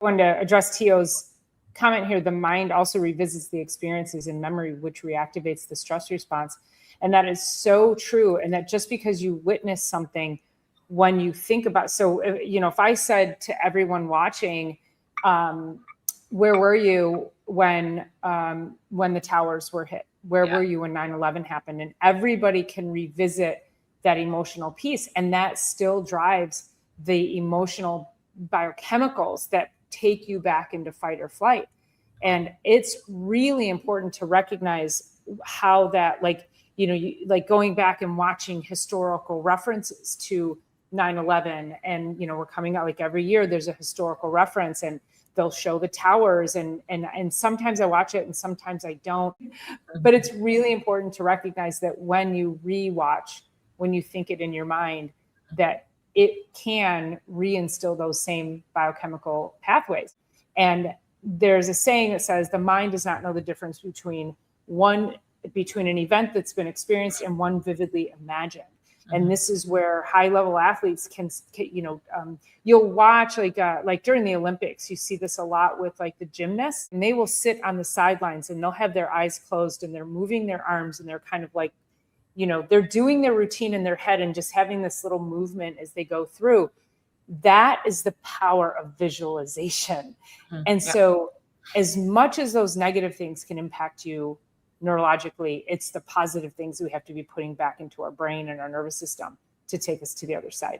want to address Tio's comment here. The mind also revisits the experiences in memory, which reactivates the stress response. And that is so true. And that just because you witness something, when you think about, so, if I said to everyone watching, where were you when the towers were hit? Where were you when 9/11 happened? And everybody can revisit that emotional piece. And that still drives the emotional biochemicals that take you back into fight or flight. And it's really important to recognize how that, like going back and watching historical references to 9/11. And, we're coming out, like, every year there's a historical reference, and they'll show the towers, and sometimes I watch it and sometimes I don't. But it's really important to recognize that when you rewatch, when you think it in your mind, that it can reinstill those same biochemical pathways. And there's a saying that says the mind does not know the difference between an event that's been experienced and one vividly imagined. And this is where high-level athletes can, you'll watch, like during the Olympics, you see this a lot with, like, the gymnasts, and they will sit on the sidelines and they'll have their eyes closed and they're moving their arms and they're kind of like, they're doing their routine in their head and just having this little movement as they go through. That is the power of visualization. And so as much as those negative things can impact you neurologically, it's the positive things we have to be putting back into our brain and our nervous system to take us to the other side.